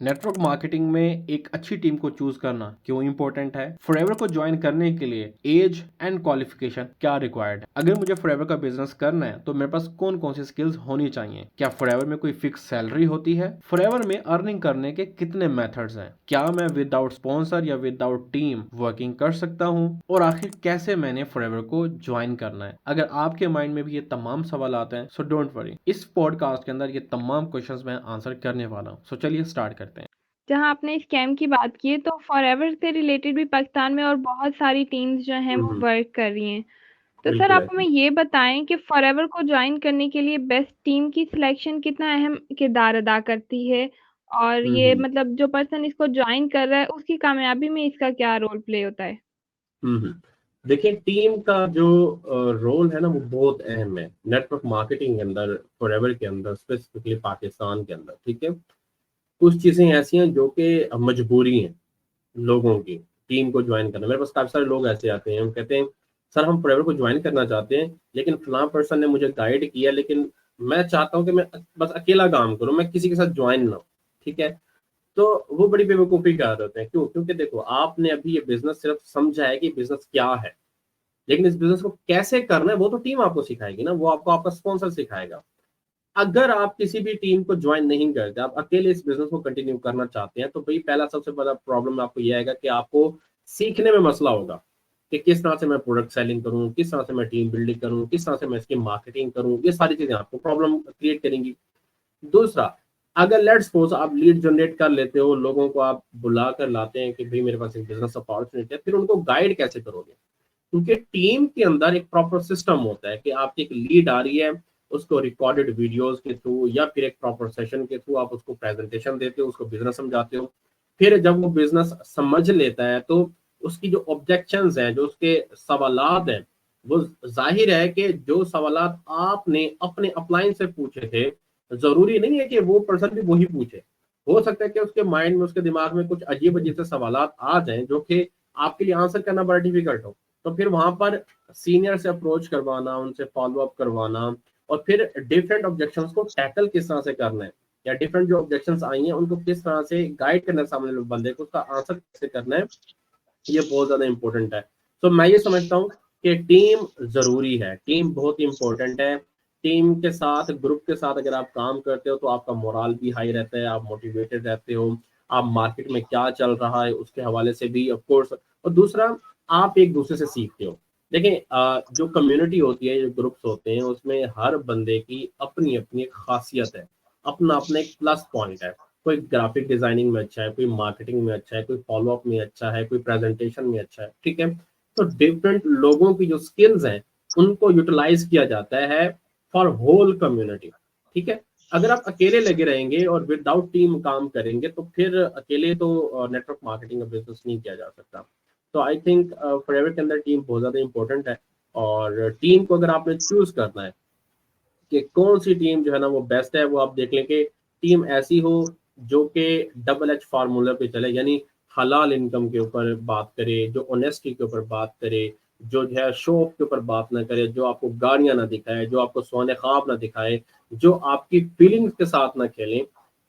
Network marketing में एक अच्छी टीम को चूज करना क्यों इंपॉर्टेंट है? फॉरएवर को ज्वाइन करने के लिए एज एंड क्वालिफिकेशन क्या रिक्वायर्ड है? अगर मुझे फॉरएवर का बिजनेस करना है तो मेरे पास कौन कौन सी स्किल्स होनी चाहिए? क्या फॉरएवर में कोई फिक्स सैलरी होती है? फॉरएवर में अर्निंग करने के कितने मेथड्स हैं? क्या मैं विदाउट स्पॉन्सर या विदाउट टीम वर्किंग कर सकता हूँ? और आखिर कैसे मैंने फॉरएवर को ज्वाइन करना है? अगर आपके माइंड में भी ये तमाम सवाल आते हैं सो डोंट वरी, इस पॉडकास्ट के अंदर ये तमाम क्वेश्चंस मैं आंसर करने वाला हूँ। सो चलिए स्टार्ट करते हैं। जहाँ आपने स्कैम की बात की है, तो फॉरएवर से रिलेटेड भी पाकिस्तान में और बहुत सारी टीम्स जो हैं वो हम्म। वर्क कर रही हैं। तो सर बिल्कुल आप ऐसे। हमें ये बताएं कि फॉरएवर को ज्वाइन करने के लिए बेस्ट टीम की सिलेक्शन कितना अहम किरदार अदा करती है? और ये हम्म। मतलब जो पर्सन इसको ज्वाइन कर रहा है उसकी कामयाबी में इसका क्या रोल प्ले होता है? हम्म। देखिए, टीम का जो रोल है ना वो बहुत अहम है नेटवर्क मार्केटिंग के अंदर, फॉरएवर के अंदर, स्पेसिफिकली पाकिस्तान के अंदर। ठीक है, कुछ चीजें ऐसी हैं जो कि मजबूरी हैं लोगों की टीम को ज्वाइन करना। मेरे पास काफी सारे लोग ऐसे आते हैं, हम कहते हैं सर हम फॉरएवर को ज्वाइन करना चाहते हैं, लेकिन फलां पर्सन ने मुझे गाइड किया, लेकिन मैं चाहता हूँ कि मैं बस अकेला काम करूँ, मैं किसी के साथ ज्वाइन ना हूँ। ठीक है, तो वो बड़ी बेवकूफ़ी कर रहे होते हैं। क्यों? क्योंकि देखो, आपने अभी ये बिज़नेस सिर्फ़ समझा है कि बिज़नेस क्या है, लेकिन इस बिज़नेस को कैसे करना है वो तो टीम आपको सिखाएगी ना, वो आपको आपका स्पॉन्सर सिखाएगा। अगर आप किसी भी टीम को जॉइन नहीं करते, आप अकेले इस बिज़नेस को कंटिन्यू करना चाहते हैं, तो भई पहला सबसे बड़ा प्रॉब्लम आपको ये आएगा कि आपको सीखने में मसला होगा कि किस तरह से मैं प्रोडक्ट सेलिंग करूँ, किस तरह से मैं टीम बिल्डिंग करूँ, किस तरह से मैं इसकी मार्केटिंग करूँ, ये सारी चीज़ें आपको प्रॉब्लम क्रिएट करेंगी। दूसरा, अगर लेट्स सपोज आप लीड जनरेट कर लेते हो, लोगों को आप बुला कर लाते हैं कि भाई मेरे पास एक बिजनेस अपॉर्चुनिटी है, फिर उनको गाइड कैसे करोगे? क्योंकि टीम के अंदर एक प्रॉपर सिस्टम होता है कि आपकी एक लीड आ रही है, उसको रिकॉर्डेड वीडियोस के थ्रू या फिर एक प्रॉपर सेशन के थ्रू आप उसको प्रेजेंटेशन देते हो, उसको बिजनेस समझाते हो। फिर जब वो बिजनेस समझ लेता है तो उसकी जो ऑब्जेक्शंस हैं, जो उसके सवालात हैं, वो जाहिर है कि जो सवालात आपने अपने अपलाइन से पूछे थे, जरूरी नहीं है कि वो पर्सन भी वही पूछे। हो सकता है कि उसके माइंड में, उसके दिमाग में कुछ अजीब अजीब से सवालात आ जाएं जो कि आपके लिए आंसर करना बड़ा डिफिकल्ट हो। तो फिर वहां पर सीनियर से अप्रोच करवाना, उनसे फॉलो अप करवाना, और फिर डिफरेंट ऑब्जेक्शंस को टैकल किस तरह से करना है, या डिफरेंट जो ऑब्जेक्शंस आई हैं उनको किस तरह से गाइड करना है सामने वाले बंदे को, उसका आंसर कैसे करना है, ये बहुत ज्यादा इंपॉर्टेंट है। तो मैं ये समझता हूँ कि टीम जरूरी है, टीम बहुत इंपॉर्टेंट है। टीम के साथ, ग्रुप के साथ अगर आप काम करते हो तो आपका मोरल भी हाई रहता है, आप मोटिवेटेड रहते हो, आप मार्केट में क्या चल रहा है उसके हवाले से भी ऑफ कोर्स। और दूसरा, आप एक दूसरे से सीखते हो। देखें, जो कम्युनिटी होती है, जो ग्रुप्स होते हैं, उसमें हर बंदे की अपनी अपनी एक खासियत है, अपना अपना एक प्लस पॉइंट है। कोई ग्राफिक डिजाइनिंग में अच्छा है, कोई मार्केटिंग में अच्छा है, कोई फॉलो अप में अच्छा है, कोई प्रेजेंटेशन में अच्छा है। ठीक है, तो डिफरेंट लोगों की जो स्किल्स हैं उनको यूटिलाइज किया जाता है फॉर होल कम्युनिटी। ठीक है, अगर आप अकेले लगे रहेंगे और विदाउट टीम काम करेंगे तो फिर अकेले तो नेटवर्क मार्केटिंग का बिजनेस नहीं किया जा सकता। तो आई थिंक फॉरएवर के अंदर टीम बहुत ज्यादा इंपॉर्टेंट है। और टीम को अगर आपने चूज करना है कि कौन सी टीम जो है ना वो बेस्ट है, वो आप देख लें कि टीम ऐसी हो जो कि डबल एच फार्मूला पे चले, यानी हलाल इनकम के ऊपर बात करे, जो ऑनेस्टी के ऊपर बात करे, जो है शो ऑफ के ऊपर बात ना करे, जो आपको गाड़ियां ना दिखाए, जो आपको सोने ख्वाब ना दिखाए, जो आपकी फीलिंग्स के साथ ना खेलें।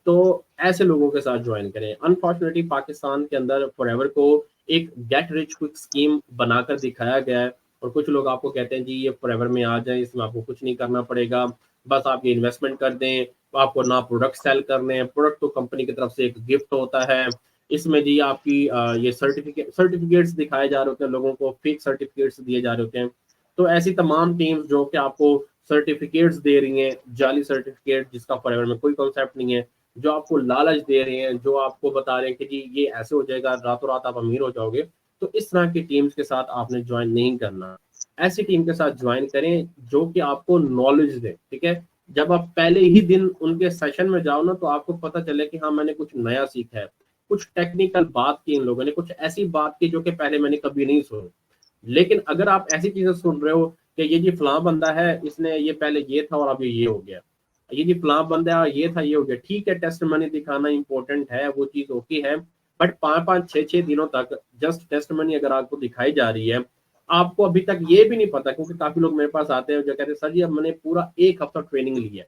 तो ऐसे लोगों के साथ ज्वाइन करें। अनफॉर्चुनेटली पाकिस्तान के अंदर फॉरएवर को एक गेट रिच क्विक स्कीम बनाकर दिखाया गया है, और कुछ लोग आपको कहते हैं जी ये फॉरएवर में आ जाए, इसमें आपको कुछ नहीं करना पड़ेगा, बस आप ये इन्वेस्टमेंट कर दें, तो आपको ना प्रोडक्ट सेल करने हैं, प्रोडक्ट तो कंपनी की तरफ से एक गिफ्ट होता है। इसमें जी आपकी ये सर्टिफिकेट्स दिखाए जा रहे होते हैं लोगों को, फेक सर्टिफिकेट्स दिए जा रहे होते हैं। तो ऐसी तमाम टीम्स जो कि आपको सर्टिफिकेट्स दे रही हैं, जाली सर्टिफिकेट जिसका फॉरएवर में कोई कॉन्सेप्ट नहीं है, जो आपको लालच दे रहे हैं, जो आपको बता रहे हैं कि जी ये ऐसे हो जाएगा, रातों रात आप अमीर हो जाओगे, तो इस तरह की टीम्स के साथ आपने ज्वाइन नहीं करना। ऐसी टीम के साथ ज्वाइन करें जो कि आपको नॉलेज दे। ठीक है, जब आप पहले ही दिन उनके सेशन में जाओ ना, तो आपको पता चले कि हाँ मैंने कुछ नया सीखा है, कुछ टेक्निकल बात की इन लोगों ने, कुछ ऐसी बात की जो कि पहले मैंने कभी नहीं सुनी। लेकिन अगर आप ऐसी चीजें सुन रहे हो कि ये जी फलां बंदा है, इसने ये पहले ये था और अभी ये हो गया, ये जी फलां बंदा है, ये था ये हो गया, ठीक है टेस्ट मनी दिखाना इंपॉर्टेंट है, वो चीज होती है, बट 5-5 6-6 दिनों तक जस्ट टेस्ट मनी अगर आपको दिखाई जा रही है, आपको अभी तक ये भी नहीं पता। क्योंकि काफी लोग मेरे पास आते हैं जो कहते हैं सर जी अब मैंने पूरा 1 हफ्ता ट्रेनिंग ली है,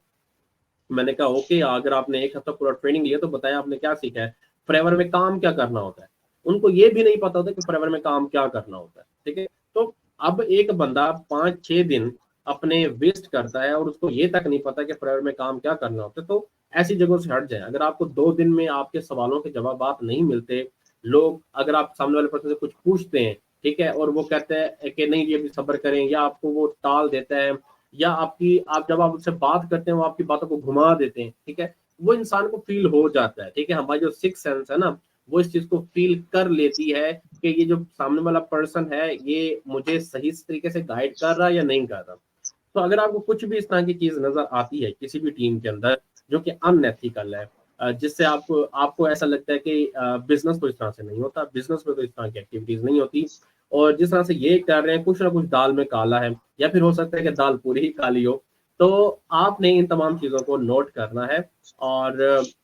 मैंने कहा ओके, अगर आपने 1 हफ्ता पूरा ट्रेनिंग लिया तो बताया आपने क्या सीखा है, फॉरएवर में काम क्या करना होता है। उनको ये भी नहीं पता होता कि फॉरएवर में काम क्या करना होता है, ठीक है। तो अब एक बंदा 5-6 दिन अपने वेस्ट करता है और उसको ये तक नहीं पता कि फॉरएवर में काम क्या करना होता है। तो ऐसी जगहों से हट जाए। अगर आपको 2 दिन में आपके सवालों के जवाब नहीं मिलते, लोग अगर आप सामने वाले पर्सन से कुछ पूछते हैं, ठीक है, और वो कहते हैं कि नहीं ये अभी सब्र करें, या आपको वो टाल देता है, या आप जब आप उससे बात करते हैं वो आपकी बातों को घुमा देते हैं, ठीक है, वो इंसान को फील हो जाता है, ठीक है। हमारी जो सिक्स सेंस है ना, वो इस चीज को फील कर लेती है कि ये जो सामने वाला पर्सन है ये मुझे सही तरीके से गाइड कर रहा है या नहीं कर रहा। तो अगर आपको कुछ भी इस तरह की चीज नजर आती है किसी भी टीम के अंदर जो कि अनएथिकल है, जिससे आपको ऐसा लगता है कि बिजनेस तो इस तरह से नहीं होता, बिजनेस में तो इस तरह की एक्टिविटीज नहीं होती, और जिस तरह से ये कर रहे हैं कुछ ना कुछ दाल में काला है, या फिर हो सकता है कि दाल पूरी ही काली हो, तो आपने इन तमाम चीजों को नोट करना है। और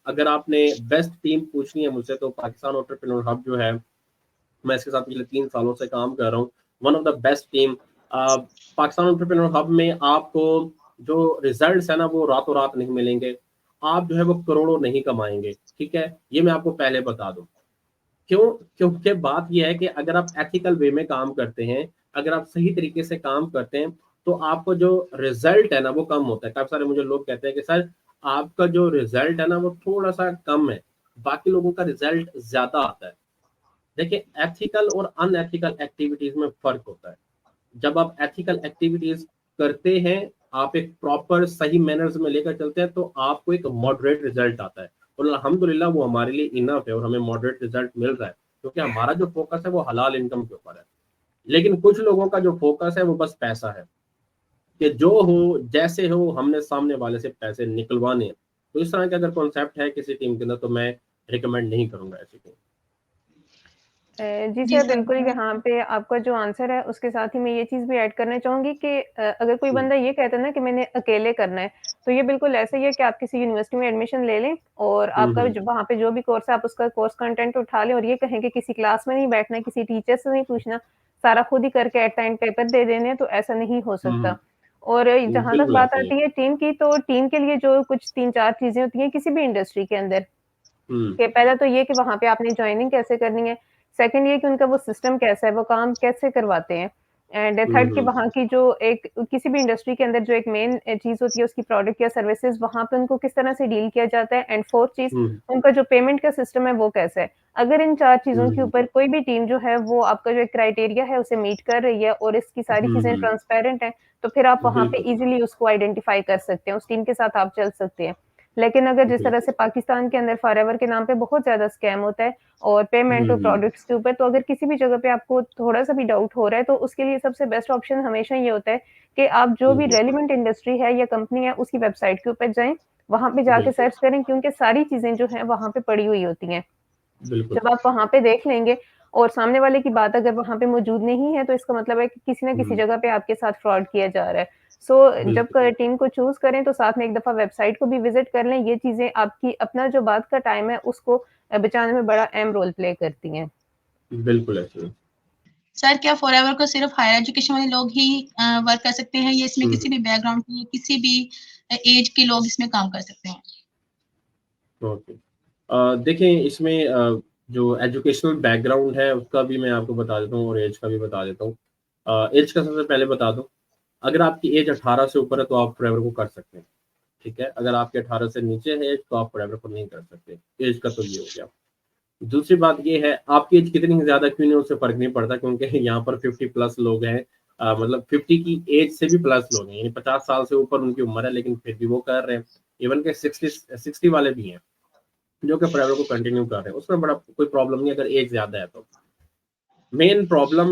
अगर आपने बेस्ट टीम पूछनी है मुझसे, तो पाकिस्तान एंटरप्रेन्योर हब जो है, मैं इसके साथ पिछले 3 सालों से काम कर रहा हूँ, one of the best team. Pakistan entrepreneur hub में आपको जो रिजल्ट्स है ना वो रातों रात नहीं मिलेंगे, आप जो है वो करोड़ों नहीं कमाएंगे, ठीक है, ये मैं आपको पहले बता दूं। क्यों? क्योंकि बात यह है कि अगर आप एथिकल वे में काम करते हैं, अगर आप सही तरीके से काम करते हैं, तो आपको जो रिजल्ट है ना वो कम होता है। काफी सारे मुझे लोग कहते हैं कि सर आपका जो रिजल्ट है ना वो थोड़ा सा कम है, बाकी लोगों का रिजल्ट ज्यादा आता है। देखिए, एथिकल और अनएथिकल एक्टिविटीज में फर्क होता है। जब आप एथिकल एक्टिविटीज करते हैं, आप एक प्रॉपर सही मैनर्स में लेकर चलते हैं, तो आपको एक मॉडरेट रिजल्ट आता है, और अल्हम्दुलिल्लाह वो हमारे लिए इनफ है और हमें मॉडरेट रिजल्ट मिल रहा है, क्योंकि हमारा जो फोकस है वो हलाल इनकम के ऊपर है। लेकिन कुछ लोगों का जो फोकस है वो बस पैसा है, कि जो हो जैसे हो हमने सामने वाले से पैसे निकलवाने हैं। तो इस तरह का अगर कॉन्सेप्ट है किसी टीम के अंदर, तो मैं रिकमेंड नहीं करूंगा ऐसी टीम। जी जी सर, सर, बिल्कुल यहाँ पे आपका जो आंसर है उसके साथ ही मैं ये चीज़ भी ऐड करना चाहूँगी कि अगर कोई बंदा ये कहता है ना कि मैंने अकेले करना है, तो ये बिल्कुल ऐसा ही है कि आप किसी यूनिवर्सिटी में एडमिशन ले लें और आपका हम्म। जो वहाँ पे जो भी कोर्स है आप उसका कोर्स कंटेंट उठा लें और ये कहें कि किसी क्लास में नहीं बैठना है, किसी टीचर से नहीं पूछना, सारा खुद ही करके एट द एंड पेपर दे देने हैं, तो ऐसा नहीं हो सकता। और जहाँ तक बिल्कुल बात ऐसा ही। आती है टीम की, तो टीम के लिए जो कुछ 3-4 चीज़ें होती हैं किसी भी इंडस्ट्री के अंदर, हम्म कि पहला तो ये कि वहाँ पे आपने जॉइनिंग कैसे करनी है, सेकंड ये कि उनका वो सिस्टम कैसा है, वो काम कैसे करवाते हैं, एंड थर्ड कि हम्म वहाँ की जो एक किसी भी इंडस्ट्री के अंदर जो एक मेन चीज़ होती है उसकी प्रोडक्ट या सर्विसेज़ वहाँ पे उनको किस तरह से डील किया जाता है, एंड फोर्थ चीज़ हम्म उनका जो पेमेंट का सिस्टम है वो कैसा है। अगर इन 4 चीज़ों के हम्म ऊपर कोई भी टीम जो है वो आपका जो एक क्राइटेरिया है उसे मीट कर रही है और इसकी सारी चीज़ें हम्म, ट्रांसपेरेंट हैं, तो फिर आप वहाँ पे बिल्कुल ईज़िली उसको आइडेंटिफ़ाई कर सकते हैं, उस टीम के साथ आप चल सकते हैं। लेकिन अगर जिस तरह बिल्कुल। से पाकिस्तान के अंदर फॉरएवर के नाम पे बहुत ज़्यादा स्कैम होता है और पेमेंट और हम्म प्रोडक्ट्स के ऊपर, तो अगर किसी भी जगह पे आपको थोड़ा-सा भी डाउट हो रहा है, तो उसके लिए सबसे बेस्ट ऑप्शन हमेशा ये होता है कि आप जो भी हम्म, रेलेवेंट इंडस्ट्री है या कंपनी है, उसकी वेबसाइट के ऊपर जाएँ, वहाँ पे जाके बिल्कुल सर्च करें क्योंकि सारी चीज़ें जो हैं वहाँ पे पड़ी हुई होती हैं। बिल्कुल। जब आप वहाँ पे देख लेंगे और सामने वाले की बात अगर वहाँ पे मौजूद नहीं है, तो इसका मतलब है कि किसी न किसी हम्म, जगह पे आपके साथ फ्रॉड किया जा रहा है। सो जब बिल्कुल क टीम को चूज़ करें, तो साथ में एक दफ़ा वेबसाइट को भी विज़िट कर लें, ये चीज़ें आपकी अपना जो बात का टाइम है, उसको बचाने में बड़ा अहम रोल प्ले करती हैं। बिल्कुल ऐसे ही। सर क्या फॉरएवर को सिर्फ हायर एजुकेशन वाले लोग ही वर्क कर सकते हैं या इसमें किसी हम्म, भी बैकग्राउंड के, किसी भी एज के लोग इसमें काम कर सकते हैं? ओके। देखें इसमें जो एजुकेशनल बैकग्राउंड है उसका भी मैं आपको बता देता हूँ और एज का भी बता देता हूँ। एज का सबसे पहले बता दूं, अगर आपकी एज 18 से ऊपर है तो आप फॉरएवर को कर सकते हैं, ठीक है। अगर आपके 18 से नीचे है एज तो आप फॉरएवर को नहीं कर सकते। एज का तो ये हो गया। दूसरी बात ये है, आपकी एज कितनी ज्यादा क्यों नहीं उससे फर्क नहीं पड़ता, क्योंकि यहाँ पर 50 प्लस लोग हैं। मतलब 50 की एज से भी प्लस लोग हैं, यानी 50 साल से ऊपर उनकी उम्र है, लेकिन फिर भी वो कर रहे हैं। इवन के 60 वाले भी हैं जो कि फॉरएवर को कंटिन्यू कर रहे हैं, उसमें बड़ा कोई प्रॉब्लम नहीं अगर एज ज्यादा है तो। मेन प्रॉब्लम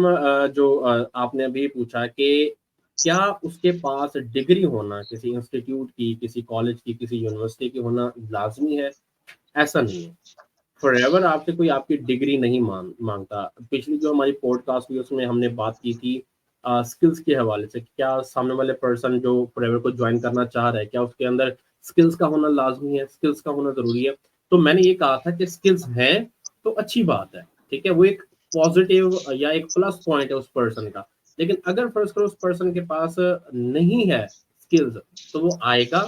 जो आपने अभी पूछा कि क्या उसके पास डिग्री होना किसी इंस्टीट्यूट की, किसी कॉलेज की, किसी यूनिवर्सिटी की होना लाजमी है? ऐसा नहीं है। फॉरएवर आपसे कोई आपकी डिग्री नहीं मांगता। पिछली जो हमारी पॉडकास्ट हुई उसमें हमने बात की थी स्किल्स के हवाले से, क्या सामने वाले पर्सन जो फॉरएवर को ज्वाइन करना चाह रहा है क्या उसके अंदर स्किल्स का होना लाजमी है, स्किल्स का होना जरूरी है। तो मैंने ये कहा था कि स्किल्स हैं तो अच्छी बात है, ठीक है, वो एक पॉजिटिव या एक प्लस पॉइंट है उस पर्सन का। लेकिन अगर फर्स्ट करो उस पर्सन के पास नहीं है स्किल्स, तो वो आएगा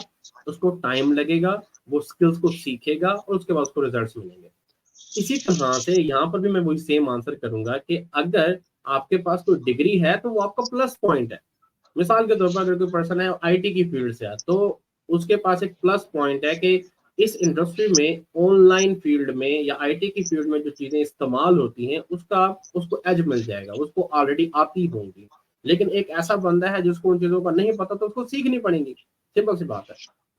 उसको टाइम लगेगा, वो स्किल्स को सीखेगा और उसके बाद उसको रिजल्ट्स मिलेंगे। इसी तरह से यहाँ पर भी मैं वही सेम आंसर करूंगा कि अगर आपके पास कोई डिग्री है तो वो आपका प्लस पॉइंट है। मिसाल के तौर पर अगर कोई पर्सन है आईटी की फील्ड से है तो उसके पास एक प्लस पॉइंट है कि इस इंडस्ट्री में ऑनलाइन फील्ड में या आईटी की फील्ड में जो चीजें इस्तेमाल होती हैं उसका उसको एज मिल जाएगा, उसको ऑलरेडी आती होंगी। लेकिन एक ऐसा बंदा है जिसको उन चीजों का नहीं पता तो उसको सीखनी पड़ेगी, सिंपल सी बात है।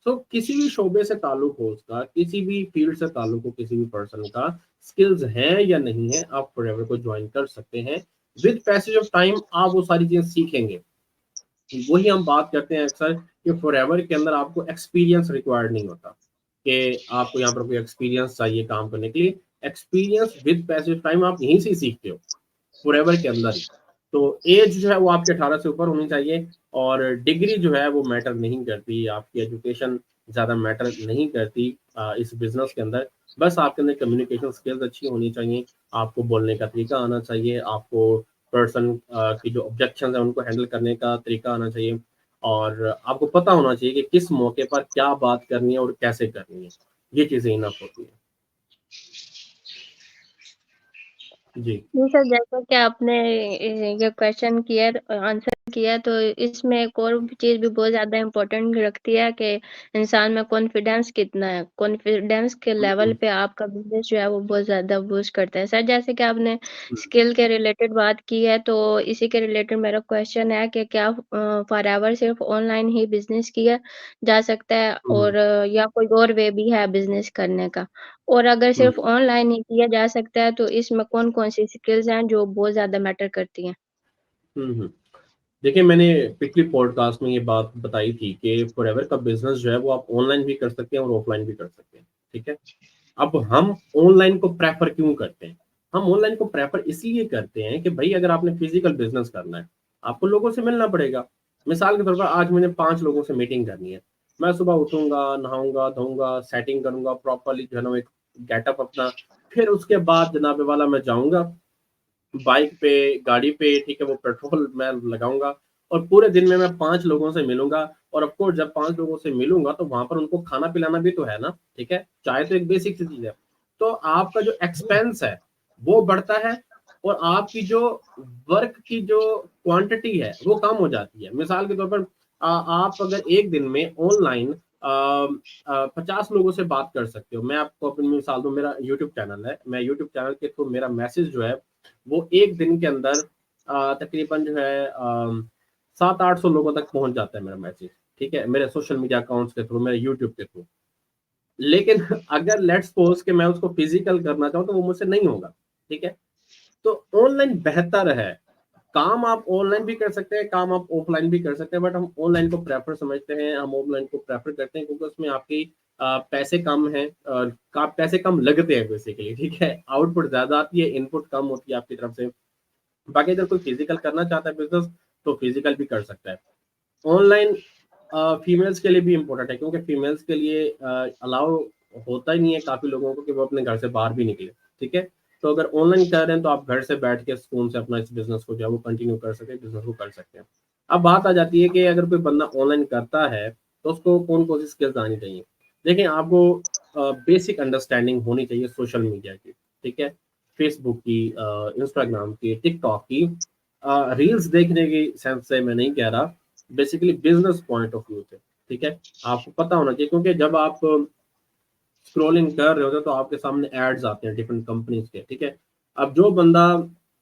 तो किसी भी शोबे से ताल्लुक हो उसका, किसी भी फील्ड से ताल्लुक हो किसी भी पर्सन का, स्किल्स हैं या नहीं है, आप फॉरएवर को ज्वाइन कर सकते हैं। विद पैसेज ऑफ टाइम आप वो सारी चीजें सीखेंगे। वही हम बात करते हैं अक्सर कि फॉरएवर के अंदर आपको एक्सपीरियंस रिक्वायर्ड नहीं होता कि आपको यहाँ पर कोई एक्सपीरियंस चाहिए काम करने के लिए। एक्सपीरियंस विद पैसेज टाइम आप यहीं से सीखते हो फॉरएवर के अंदर ही। तो एज जो है वो आपके 18 से ऊपर होनी चाहिए और डिग्री जो है वो मैटर नहीं करती, आपकी एजुकेशन ज़्यादा मैटर नहीं करती इस बिजनेस के अंदर। बस आपके अंदर कम्युनिकेशन स्किल्स अच्छी होनी चाहिए, आपको बोलने का तरीका आना चाहिए, आपको पर्सन की जो ऑब्जेक्शन है उनको हैंडल करने का तरीका आना चाहिए और आपको पता होना चाहिए कि किस मौके पर क्या बात करनी है और कैसे करनी है। ये चीज़ें इनफ होती हैं। जी जी सर, जैसा कि आपने ये क्वेश्चन किया आंसर किया तो इसमें एक और चीज़ भी बहुत ज़्यादा इम्पोर्टेंट रखती है कि इंसान में कॉन्फिडेंस कितना है। कॉन्फिडेंस के लेवल पे आपका बिजनेस जो है वो बहुत ज़्यादा बूस्ट करता है। सर जैसे कि आपने स्किल के रिलेटेड बात की है तो इसी के रिलेटेड मेरा क्वेश्चन है कि क्या फॉरएवर सिर्फ ऑनलाइन ही बिजनेस किया जा सकता है और या कोई और वे भी है बिजनेस करने का? और अगर सिर्फ ऑनलाइन ही किया जा सकता है तो इसमें कौन-कौन सी स्किल्स हैं जो बहुत ज़्यादा मैटर करती हैं? हम्म। देखिए मैंने पिछली पॉडकास्ट में ये बात बताई थी कि फॉरएवर का बिजनेस जो है वो आप ऑनलाइन भी कर सकते हैं और ऑफलाइन भी कर सकते हैं, ठीक है। अब हम ऑनलाइन को प्रेफर क्यों करते हैं? हम ऑनलाइन को प्रेफर इसलिए करते हैं कि भाई अगर आपने फिजिकल बिजनेस करना है आपको लोगों से मिलना पड़ेगा। मिसाल के तौर पर आज मैंने 5 लोगों से मीटिंग करनी है, मैं सुबह उठूंगा, नहाऊंगा, धोऊंगा, सेटिंग करूंगा प्रॉपरली जो है ना एक गेटअप अपना, फिर उसके बाद जनाबे वाला मैं जाऊंगा बाइक पे, गाड़ी पे, ठीक है, वो पेट्रोल मैं लगाऊंगा और पूरे दिन में मैं 5 लोगों से मिलूंगा। और ऑफ कोर्स जब 5 लोगों से मिलूंगा तो वहां पर उनको खाना पिलाना भी तो है ना, ठीक है। चाय तो एक बेसिक सी चीज है। तो आपका जो एक्सपेंस है वो बढ़ता है और आपकी जो वर्क की जो क्वांटिटी है वो कम हो जाती है। मिसाल के तौर पर आप अगर एक दिन में ऑनलाइन 50 लोगों से बात कर सकते हो। मैं आपको अपनी मिसाल दूं, मेरा यूट्यूब चैनल है, मैं यूट्यूब चैनल के थ्रू मेरा मैसेज जो है वो एक दिन के अंदर तकरीबन जो है 700-800 लोगों तक पहुंच जाता है मेरा मैसेज, ठीक है, मेरे सोशल मीडिया अकाउंट्स के थ्रू, मेरे यूट्यूब के थ्रू। लेकिन अगर लेट्स सपोज कि मैं उसको फिजिकल करना चाहूँ तो वो मुझसे नहीं होगा, ठीक है। तो ऑनलाइन बेहतर है, काम आप ऑनलाइन भी कर सकते हैं, काम आप ऑफलाइन भी कर सकते हैं, बट हम ऑनलाइन को प्रेफर समझते हैं, हम ऑफलाइन को प्रेफर करते हैं क्योंकि उसमें आपकी पैसे कम हैं, पैसे कम लगते हैं बेसिकली, ठीक है। आउटपुट ज्यादा आती है, इनपुट कम होती है आपकी तरफ से। बाकी अगर कोई फिजिकल करना चाहता है बिजनेस तो फिजिकल भी कर सकता है। ऑनलाइन फीमेल्स के लिए भी इम्पोर्टेंट है क्योंकि फीमेल्स के लिए अलाउ होता ही नहीं है काफी लोगों को कि वो अपने घर से बाहर भी निकले, ठीक है। तो अगर ऑनलाइन कर रहे हैं तो आप घर से बैठ के सुकून से अपना इस बिजनेस को जो है वो कंटिन्यू कर सकते हैं, बिजनेस को कर सकते हैं। अब बात आ जाती है कि अगर कोई बंदा ऑनलाइन करता है तो उसको कौन कौन सी स्किल्स आनी चाहिए। देखिए आपको बेसिक अंडरस्टैंडिंग होनी चाहिए सोशल मीडिया की, ठीक है, फेसबुक की, इंस्टाग्राम की, टिकटॉक की। रील्स देखने की सेंस से मैं नहीं कह रहा, basically business point of view से, ठीक है। आपको पता होना चाहिए क्योंकि जब आप स्क्रॉलिंग कर रहे होते हैं तो आपके सामने एड्स आते हैं डिफरेंट कंपनीज के, ठीक है। अब जो बंदा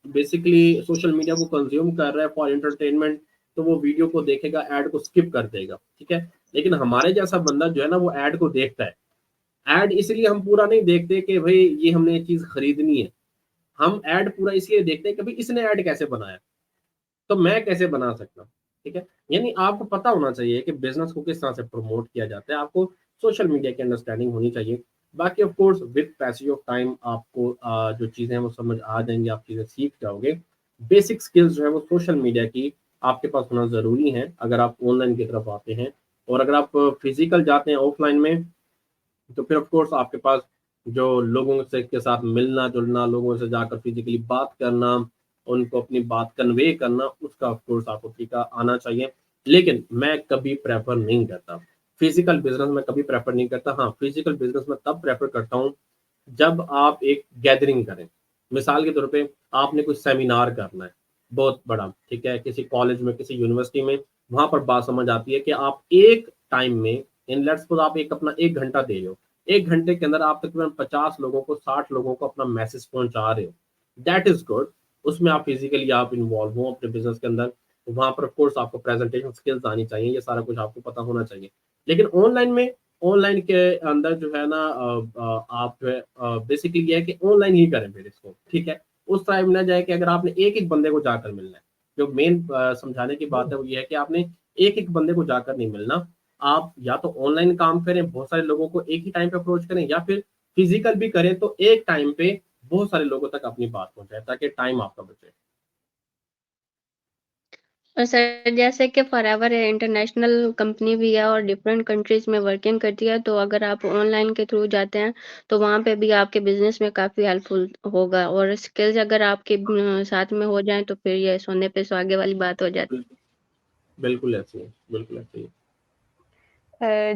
बेसिकली सोशल मीडिया को कंज्यूम कर रहा है फॉर एंटरटेनमेंट तो वो वीडियो को देखेगा, ऐड को स्किप कर देगा, ठीक है। लेकिन हमारे जैसा बंदा जो है ना वो ऐड को देखता है। ऐड इसलिए हम पूरा नहीं देखते कि भाई ये हमने ये चीज खरीदनी है, हम ऐड पूरा इसलिए देखते हैं कि भाई इसने ऐड कैसे बनाया तो मैं कैसे बना सकता हूँ, ठीक है। यानी आपको पता होना चाहिए कि बिजनेस को किस तरह से प्रमोट किया जाता है, आपको सोशल मीडिया की अंडरस्टैंडिंग होनी चाहिए। बाकी of course with passage of time आपको जो चीज़ें हैं वो समझ आ जाएंगी, आप चीज़ें सीख जाओगे। बेसिक स्किल्स जो है वो सोशल मीडिया की आपके पास होना ज़रूरी है अगर आप ऑनलाइन की तरफ आते हैं। और अगर आप फिजिकल जाते हैं ऑफलाइन में तो फिर ऑफ कोर्स आपके पास जो लोगों से के साथ मिलना जुलना, लोगों से जाकर फिजिकली बात करना, उनको अपनी बात कन्वे करना, उसका ऑफ कोर्स आपको तरीका आना चाहिए। लेकिन मैं कभी प्रेफर नहीं करता फिजिकल बिजनेस में कभी प्रेफर नहीं करता। हाँ, फिजिकल बिजनेस में तब प्रेफर करता हूँ जब आप एक गैदरिंग करें। मिसाल के तौर पे आपने कुछ सेमिनार करना है बहुत बड़ा, ठीक है, किसी कॉलेज में, किसी यूनिवर्सिटी में, वहां पर बात समझ आती है कि आप एक टाइम में, इन लेट्स सपोज आप एक अपना 1 घंटा दे रहे हो, 1 घंटे के अंदर आप तकरीबन 50 लोगों को, 60 लोगों को अपना मैसेज पहुंचा रहे हो, दैट इज गुड। उसमें आप फिजिकली आप इन्वॉल्व हो अपने बिजनेस के अंदर, वहां पर ऑफ कोर्स आपको प्रेजेंटेशन स्किल्स आनी चाहिए, ये सारा कुछ आपको पता होना चाहिए। लेकिन ऑनलाइन में, ऑनलाइन के अंदर जो है ना आप जो है बेसिकली ये है कि ऑनलाइन ही करें फिर इसको, ठीक है। उस टाइम ना जाए कि अगर आपने एक एक बंदे को जाकर मिलना है, जो मेन समझाने की बात है वो ये है कि आपने एक एक बंदे को जाकर नहीं मिलना। आप या तो ऑनलाइन काम करें, बहुत सारे लोगों को एक ही टाइम पे अप्रोच करें, या फिर फिजिकल भी करें, तो एक टाइम पे बहुत सारे लोगों तक अपनी बात पहुंचाए ताकि टाइम आपका बचे। और सर जैसे कि फॉरएवर इंटरनेशनल कंपनी भी है और डिफरेंट कंट्रीज में वर्किंग करती है, तो अगर आप ऑनलाइन के थ्रू जाते हैं तो वहाँ पे भी आपके बिजनेस में काफ़ी हेल्पफुल होगा, और स्किल्स अगर आपके साथ में हो जाएं तो फिर ये सोने पे सुहागे वाली बात हो जाती है। बिल्कुल ऐसे ही, बिल्कुल ऐसे ही।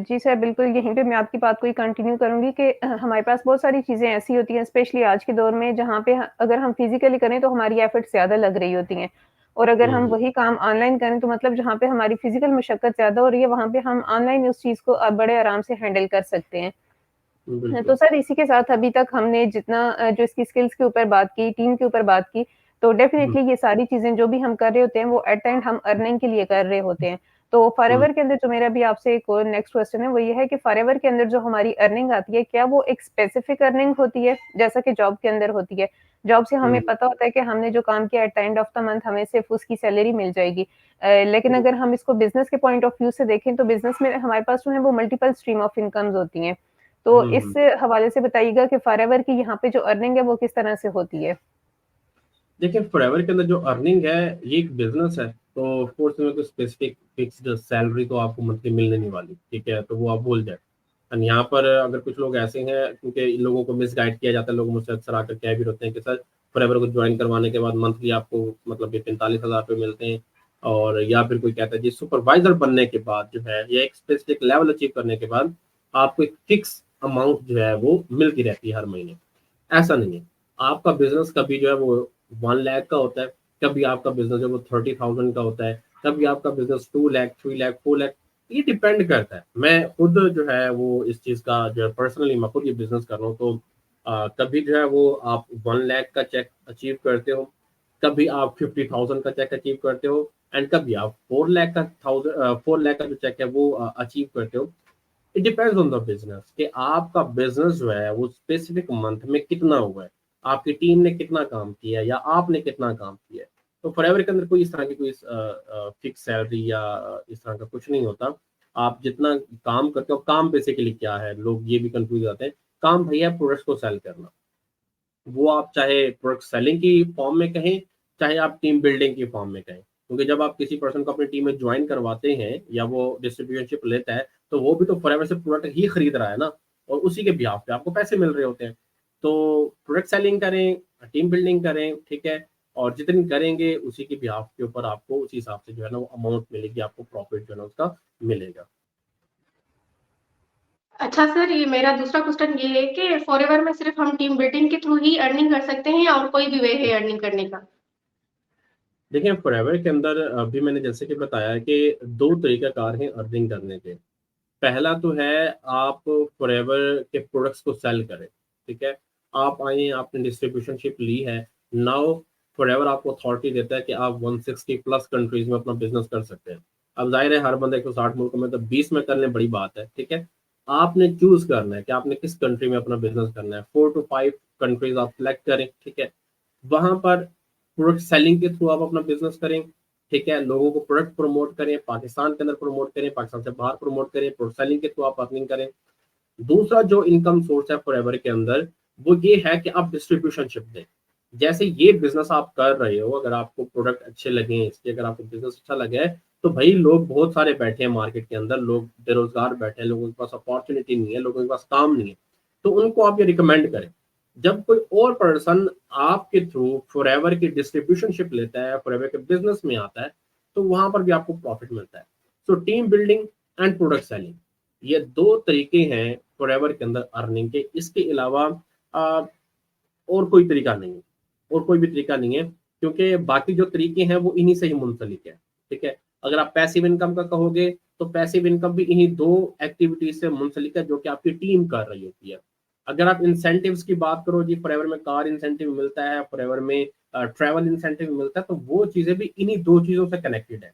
जी सर, बिल्कुल यहीं पे मैं आपकी बात को ही कंटिन्यू करूँगी कि हमारे पास बहुत सारी चीज़ें ऐसी होती हैं, स्पेशली आज के दौर में, जहाँ पे अगर हम फिजिकली करें तो हमारी एफर्ट्स ज़्यादा लग रही होती हैं, और अगर हम वही काम ऑनलाइन करें तो मतलब जहाँ पे हमारी फिजिकल मशक्कत ज़्यादा हो रही है, वहाँ पे हम ऑनलाइन उस चीज़ को बड़े आराम से हैंडल कर सकते हैं। तो बिल्कुल। सर इसी के साथ अभी तक हमने जितना जो इसकी स्किल्स के ऊपर बात की, टीम के ऊपर बात की, तो डेफिनिटली ये सारी चीज़ें जो भी हम कर रहे होते हैं वो एट द एंड हम अर्निंग के लिए कर रहे होते हैं। तो फॉरएवर के अंदर जो मेरा भी आपसे एक और नेक्स्ट क्वेश्चन है वो ये है कि फॉरएवर के अंदर जो हमारी अर्निंग आती है, क्या वो एक स्पेसिफिक अर्निंग होती है जैसा कि जॉब के अंदर होती है? जॉब से हमें पता होता है कि हमने जो काम किया at the end of the month हमें सिर्फ उसकी सैलरी मिल जाएगी। लेकिन अगर हम इसको बिज़नेस के पॉइंट ऑफ व्यू से देखें तो बिज़नेस में हमारे पास जो है वो मल्टीपल स्ट्रीम ऑफ इनकम्स होती हैं। तो इस हवाले से बताइएगा कि फॉरएवर की यहाँ पे जो अर्निंग है वो किस तरह से होती है? देखिए, फॉरएवर के अंदर जो अर्निंग है, ये एक बिजनेस है, तो ऑफ कोर्स में कोई स्पेसिफिक फिक्स्ड सैलरी तो आपको मंथली मिलने नहीं वाली, ठीक है, तो वो आप भूल जाए। एंड यहाँ पर अगर कुछ लोग ऐसे हैं, क्योंकि इन लोगों को मिसगाइड किया जाता है, लोग मुझसे अक्सर आकर कह भी होते हैं कि सर फॉरएवर को ज्वाइन करवाने के बाद मंथली आपको मतलब ये 45,000 रुपये मिलते हैं, और या फिर कोई कहता है जी सुपरवाइजर बनने के बाद जो है, या एक स्पेसिफिक लेवल अचीव करने के बाद आपको एक फिक्स अमाउंट जो है वो मिलती रहती है हर महीने। ऐसा नहीं है। आपका बिजनेस कभी जो है वो 1 लाख का होता है, कभी आपका बिजनेस जो है वो 30,000 का होता है, कभी आपका बिजनेस 2 लाख, 3 लाख, 4 लाख, ये डिपेंड करता है। मैं खुद जो है वो इस चीज़ का जो है पर्सनली मैं खुद ये बिजनेस कर रहा हूँ, तो कभी जो है वो आप 1 लाख का चेक अचीव करते हो, कभी आप 50,000 का चेक अचीव करते हो, एंड कभी आप 4 लाख का जो चेक है वो अचीव करते हो। It depends on the business कि आपका बिजनेस जो है वो स्पेसिफिक मंथ में कितना हुआ है, आपकी टीम ने कितना काम किया है, या आपने कितना काम किया है। तो फॉरएवर के अंदर कोई इस तरह की कोई फिक्स सैलरी या इस तरह का कुछ नहीं होता। आप जितना काम करते हो, काम बेसिकली क्या है, लोग ये भी कंफ्यूज होते हैं। काम भैया प्रोडक्ट्स को सेल करना, वो आप चाहे प्रोडक्ट सेलिंग की फॉर्म में कहें, चाहे आप टीम बिल्डिंग की फॉर्म में कहें, क्योंकि जब आप किसी पर्सन को अपनी टीम में ज्वाइन करवाते हैं या वो डिस्ट्रीब्यूटरशिप लेता है, तो वो भी तो फॉरएवर से प्रोडक्ट ही खरीद रहा है ना, और उसी के बिहाफ पे आपको पैसे मिल रहे होते हैं। तो प्रोडक्ट सेलिंग करें, टीम बिल्डिंग करें, ठीक है, और जितनी करेंगे उसी के बिहाफ के ऊपर आपको उसी हिसाब से जो है ना वो अमाउंट मिलेगी, आपको प्रॉफिट जो है ना उसका मिलेगा। अच्छा सर, ये मेरा दूसरा क्वेश्चन ये है कि फॉरएवर में सिर्फ हम टीम बिल्डिंग के थ्रू ही अर्निंग कर सकते हैं, और कोई भी वे है अर्निंग करने का? देखिए, फॉरएवर के अंदर अभी मैंने जैसे कि बताया कि 2 तरीकाकार हैं अर्निंग करने के। पहला तो है आप फॉरएवर के प्रोडक्ट्स को सेल करें, ठीक है। आप आए, आपने डिस्ट्रीब्यूशनशिप ली है, नाउ फॉरएवर आपको अथॉरिटी देता है कि आप 160 प्लस कंट्रीज में अपना बिजनेस कर सकते हैं। अब जाहिर है हर बंदा 160 मुल्कों में, तो 20 में करने बड़ी बात है, ठीक है। आपने चूज करना है कि आपने किस कंट्री में अपना बिजनेस करना है। 4 to 5 कंट्रीज आप सिलेक्ट करें, ठीक है। वहां पर प्रोडक्ट सेलिंग के थ्रू आप अपना बिजनेस करें, ठीक है। लोगों को प्रोडक्ट प्रमोट करें, पाकिस्तान के अंदर प्रमोट करें, पाकिस्तान से बाहर प्रमोट करें, प्रोडक्ट सेलिंग के थ्रू आप अर्निंग करें। दूसरा जो इनकम सोर्स है फॉरएवर के अंदर, वो ये है कि आप डिस्ट्रीब्यूशनशिप दें। जैसे ये बिजनेस आप कर रहे हो, अगर आपको प्रोडक्ट अच्छे लगे हैं इसके, अगर आपको बिजनेस अच्छा लगा है, तो भाई लोग बहुत सारे बैठे हैं मार्केट के अंदर, लोग बेरोजगार बैठे हैं, लोगों के पास अपॉर्चुनिटी नहीं है, लोगों के पास काम नहीं है, तो उनको आप ये रिकमेंड करें। जब कोई और पर्सन आपके थ्रू फॉरएवर की डिस्ट्रीब्यूशनशिप लेता है, फॉरएवर के बिजनेस में आता है, तो वहां पर भी आपको प्रॉफिट मिलता है। So team building and product selling, ये 2 तरीके हैं फॉरएवर के अंदर अर्निंग के। इसके अलावा और कोई तरीका नहीं है, और कोई भी तरीका नहीं है, क्योंकि बाकी जो तरीके हैं वो इन्हीं से ही मुंसलिक है। ठीक है, अगर आप पैसिव इनकम का कहोगे तो पैसिव इनकम भी इन्हीं 2 एक्टिविटीज से मुंसलिक है जो कि आपकी टीम कर रही होती है। अगर आप इंसेंटिव्स की बात करो जी, फॉरएवर में कार इंसेंटिव मिलता है, फॉरएवर में ट्रैवल इंसेंटिव मिलता है, तो वो चीजें भी इन्हीं 2 चीजों से कनेक्टेड है।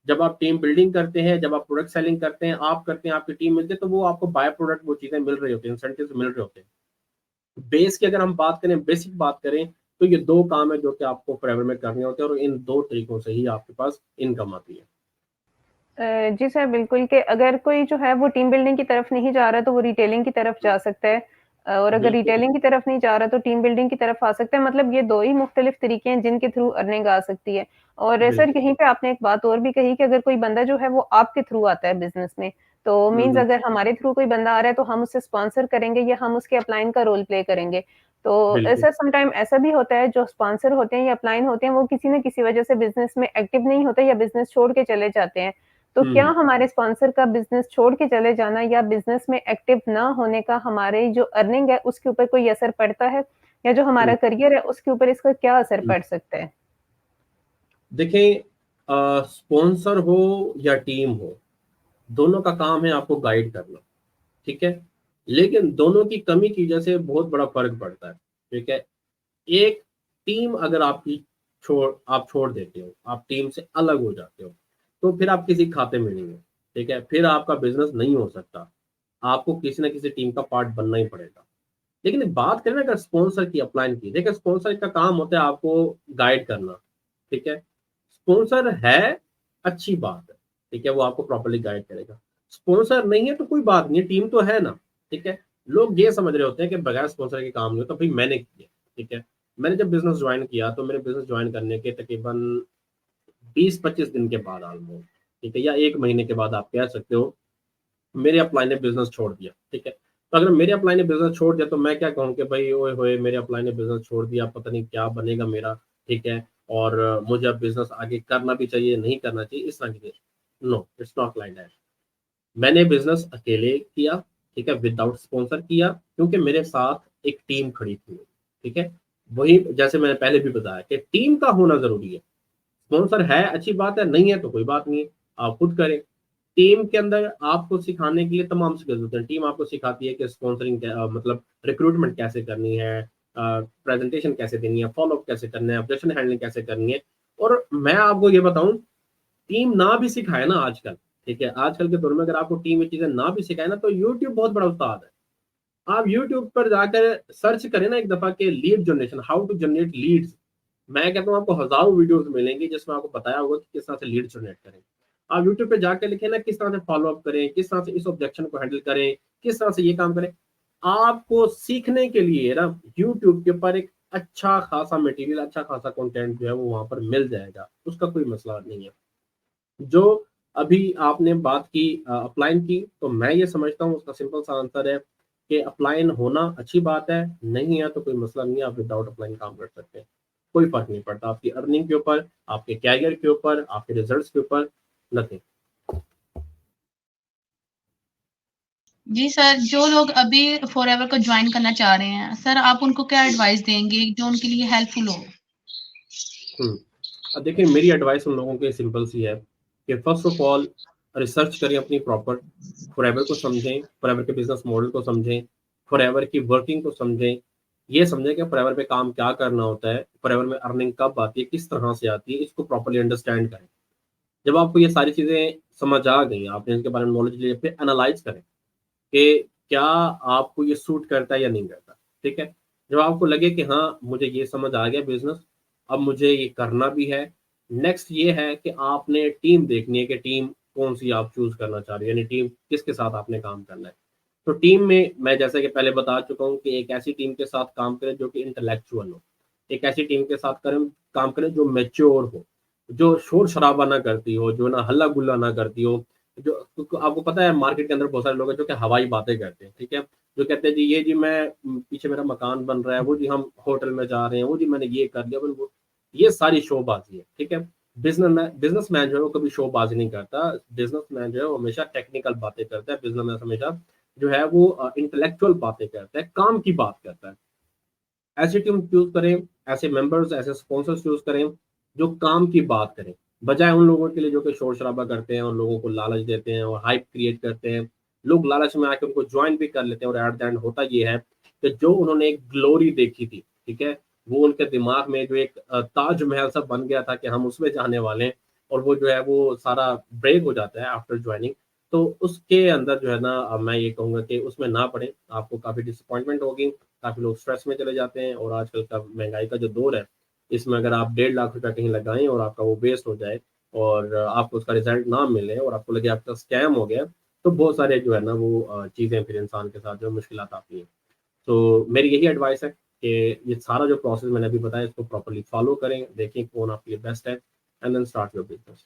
जब आप टीम बिल्डिंग करते हैं, जब आप प्रोडक्ट सेलिंग करते हैं, आप करते हैं, आपकी टीम मिलती है, तो वो आपको बाय प्रोडक्ट वो चीजें मिल रही होती है, इंसेंटिव मिल रहे होते हैं। बेस की अगर हम बात करें, बेसिक बात करें, तो ये 2 काम है जो कि आपको फॉरएवर में करने होते हैं, और इन 2 तरीकों से ही आपके पास इनकम आती है। जी सर, बिल्कुल कि अगर कोई जो है वो टीम बिल्डिंग की तरफ नहीं जा रहा तो वो रिटेलिंग की तरफ जा सकता है, और अगर बिल्कुल। रिटेलिंग की तरफ नहीं जा रहा तो टीम बिल्डिंग की तरफ आ सकता है। मतलब ये 2 ही मुख्तलिफ तरीके हैं जिनके थ्रू अर्निंग आ सकती है। और सर बिल्कुल। यहीं पे आपने एक बात और भी कही कि अगर कोई बंदा जो है वो आपके थ्रू आता है बिज़नेस में, तो मीन्स अगर हमारे थ्रू कोई बंदा आ रहा है तो हम उसे स्पॉन्सर करेंगे या हम उसके अपलाइन का रोल प्ले करेंगे। तो बिल्कुल। सर सम टाइम ऐसा भी होता है जो स्पॉन्सर होते हैं या अपलाइन होते हैं वो किसी न किसी वजह से बिज़नेस में एक्टिव नहीं होते या बिज़नेस छोड़ के चले जाते हैं। तो क्या हमारे स्पॉन्सर का बिज़नेस छोड़ के चले जाना या बिज़नेस में एक्टिव ना होने का हमारे जो अर्निंग है उसके ऊपर कोई असर पड़ता है? या जो हमारा करियर है उसके ऊपर इसका क्या असर पड़ सकता है? देखें, स्पॉन्सर हो या टीम हो, दोनों का काम है आपको गाइड करना। ठीक है, लेकिन दोनों की कमी की वजह से बहुत बड़ा फर्क पड़ता है। ठीक है, एक टीम अगर आपकी आप छोड़ देते हो, आप टीम से अलग हो जाते हो, तो फिर आप किसी खाते में नहीं हो। ठीक है, फिर आपका बिजनेस नहीं हो सकता, आपको किसी ना किसी टीम का पार्ट बनना ही पड़ेगा। लेकिन बात करें ना अगर स्पॉन्सर की, अपलाइन की, देखिए स्पॉन्सर का काम होता है आपको गाइड करना। ठीक है, स्पॉन्सर है, अच्छी बात है। ठीक है, वो आपको प्रॉपर्ली गाइड करेगा। स्पॉन्सर नहीं है तो कोई बात नहीं है, टीम तो है ना। ठीक है, लोग ये समझ रहे होते हैं कि बगैर स्पॉन्सर के काम नहीं हो, तो भाई मैंने किया। ठीक है, मैंने जब बिजनेस ज्वाइन किया तो मेरे बिजनेस ज्वाइन करने के तकरीबन 20-25 दिन के बाद ऑलमोस्ट, ठीक है, या 1 महीने के बाद आप कह सकते हो, मेरे अपलाइन ने बिजनेस छोड़ दिया। ठीक है, तो अगर मेरे अपलाइन ने बिजनेस छोड़ दिया तो मैं क्या कहूँ कि भाई ओए होए, मेरे अपलाइन ने बिजनेस छोड़ दिया, पता नहीं क्या बनेगा मेरा। ठीक है, और मुझे अब बिजनेस आगे करना भी चाहिए, नहीं करना चाहिए, इस तरह की। No, it's not like that. मैंने बिजनेस अकेले किया। ठीक है, विदाउट स्पॉन्सर किया, क्योंकि मेरे साथ एक टीम खड़ी थी। ठीक है, वही जैसे मैंने पहले भी बताया कि टीम का होना जरूरी है। स्पॉन्सर है, अच्छी बात है, नहीं है तो कोई बात नहीं है, आप खुद करें। टीम के अंदर आपको सिखाने के लिए तमाम स्किल्स होते हैं। टीम आपको सिखाती है कि स्पॉन्सरिंग मतलब रिक्रूटमेंट कैसे करनी है, प्रेजेंटेशन कैसे देनी है, फॉलोअप कैसे करना है, ऑब्जेक्शन हैंडलिंग कैसे करनी है। और मैं आपको ये बताऊं, टीम ना भी सिखाए ना आजकल, ठीक है, आजकल के दौर में अगर आपको टीम में चीजें ना भी सिखाए ना, तो यूट्यूब बहुत बड़ा उस्ताद है। आप यूट्यूब पर जाकर सर्च करें ना एक दफा के lead generation, how to generate leads. मैं कहता हूँ आपको हजारों वीडियोस मिलेंगी जिसमें आपको बताया होगा कि किस तरह से लीड जनरेट करें। आप यूट्यूब पे जाकर लिखें ना, किस तरह से फॉलो अप करें, किस तरह से इस ऑब्जेक्शन को हैंडल करें, किस तरह से ये काम करें। आपको सीखने के लिए ना यूट्यूब के ऊपर एक अच्छा खासा मटेरियल, अच्छा खासा कंटेंट जो है वो वहां पर मिल जाएगा, उसका कोई मसला नहीं है। जो अभी आपने बात की अपलाइन की, तो मैं ये समझता हूँ उसका सिंपल सा आंसर है कि अपलाइन होना अच्छी बात है, नहीं है तो कोई मसला नहीं है, आप विदाउट अपलाइन काम कर सकते हैं, कोई फर्क नहीं पड़ता आपकी अर्निंग के ऊपर, आपके कैरियर के ऊपर, आपके रिजल्ट्स के ऊपर, नथिंग। जी सर, जो लोग अभी फॉरएवर को ज्वाइन करना चाह रहे हैं, सर आप उनको क्या एडवाइस देंगे जो उनके लिए हेल्पफुल हो? अब देखिए, मेरी एडवाइस उन लोगों के सिंपल सी है कि फर्स्ट ऑफ ऑल रिसर्च करें अपनी प्रॉपर, फॉरएवर को समझें, फॉरएवर के बिजनेस मॉडल को समझें, फॉरएवर की वर्किंग को समझें, ये समझें कि फॉरएवर पे काम क्या करना होता है, फॉरएवर में अर्निंग कब आती है, किस तरह से आती है, इसको प्रॉपर्ली अंडरस्टैंड करें। जब आपको ये सारी चीज़ें समझ आ गई, आपने इसके बारे में नॉलेज लिया, फिर एनालाइज करें कि क्या आपको ये सूट करता है या नहीं करता। ठीक है, जब आपको लगे कि हाँ मुझे ये समझ आ गया बिजनेस, अब मुझे ये करना भी है, नेक्स्ट ये है कि आपने टीम देखनी है कि टीम कौन सी आप चूज करना चाह रहे हो, यानी टीम किसके साथ आपने काम करना है। तो टीम में मैं जैसे कि पहले बता चुका हूँ कि एक ऐसी टीम के साथ काम करें जो कि इंटेलेक्चुअल हो, एक ऐसी टीम के साथ काम करें जो मेच्योर हो, जो शोर शराबा ना करती हो, जो ना हल्ला गुल्ला ना करती हो। जो आपको पता है मार्केट के अंदर बहुत सारे लोग हैं जो कि हवाई बातें करते हैं। ठीक है, जो कहते हैं जी ये जी मैं पीछे मेरा मकान बन रहा है, वो जी हम होटल में जा रहे हैं, वो जी मैंने ये कर लिया, वो ये सारी शोबाजी है। ठीक है, बिजनेसमैन जो है वो कभी शोबाजी नहीं करता। बिजनेसमैन जो है वो हमेशा टेक्निकल बातें करता है। बिजनेसमैन हमेशा जो है वो इंटेलेक्चुअल बातें करता है, काम की बात करता है। ऐसी टीम चूज करें, ऐसे मेंबर्स, ऐसे स्पॉन्सर्स चूज करें जो काम की बात करें, बजाय उन लोगों के लिए जो कि शोर शराबा करते हैं और लोगों को लालच देते हैं और हाइप क्रिएट करते हैं। लोग लालच में आके उनको ज्वाइन भी कर लेते हैं और एट द एंड होता ये है कि जो उन्होंने एक ग्लोरी देखी थी, ठीक है, वो उनके दिमाग में जो एक ताजमहल सा बन गया था कि हम उसमें जाने वाले हैं, और वो जो है वो सारा ब्रेक हो जाता है आफ्टर ज्वाइनिंग। तो उसके अंदर जो है ना, मैं ये कहूँगा कि उसमें ना पड़े, आपको काफ़ी डिसअपॉइंटमेंट होगी। काफ़ी लोग स्ट्रेस में चले जाते हैं, और आजकल का महंगाई का जो दौर है, इसमें अगर आप 1.5 लाख रुपया कहीं लगाएं और आपका वो वेस्ट हो जाए और आपको उसका रिजल्ट ना मिले और आपको लगे आपका स्कैम हो गया, तो बहुत सारे जो है ना वो चीज़ें फिर इंसान के साथ जो मुश्किलात आती हैं। तो मेरी यही एडवाइस है कि ये सारा जो प्रोसेस मैंने अभी बताया इसको प्रॉपर्ली फॉलो करें, देखें कौन आपके लिए बेस्ट है, and then start your business.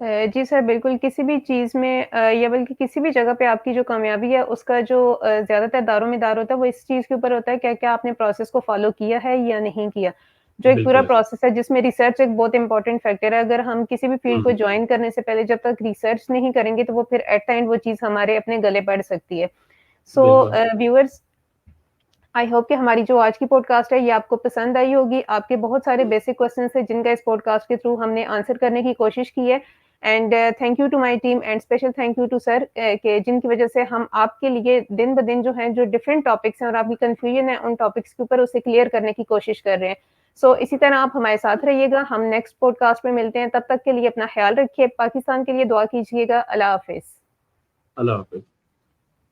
जी सर, बिल्कुल किसी भी चीज़ में या बल्कि किसी भी जगह पे आपकी जो कामयाबी है उसका जो ज़्यादातर दारोमदार होता है वो इस चीज़ के ऊपर होता है क्या-क्या आपने प्रोसेस को फ़ॉलो किया है या नहीं किया। जो एक पूरा बिल्कुल। प्रोसेस है जिसमें रिसर्च एक बहुत इम्पोर्टेंट फैक्टर है। अगर हम किसी भी फील्ड को हम्म, जॉइन करने से पहले जब तक रिसर्च नहीं करेंगे तो वो फिर एट द एंड वो चीज़ हमारे अपने गले पड़ सकती है। सो बिल्कुल। व्यूअर्स, आई होप कि हमारी जो आज की पॉडकास्ट है ये आपको पसंद आई होगी। आपके बहुत सारे बेसिक क्वेश्चंस हैं जिनका इस पॉडकास्ट के थ्रू हमने आंसर करने की कोशिश की है। And thank you to my team and special thank you to sir के जिनकी वजह से हम आपके लिए दिन ब दिन जो है जो डिफरेंट टॉपिक्स हैं और आपकी कंफ्यूजन है उन टॉपिक्स के ऊपर उसे क्लियर करने की कोशिश कर रहे हैं। सो इसी तरह आप हमारे साथ रहिएगा। हम नेक्स्ट पॉडकास्ट में मिलते हैं। तब तक के लिए अपना ख्याल रखिए। पाकिस्तान के लिए दुआ कीजिएगा। अल्लाह हाफिज़। अल्लाह हाफिज।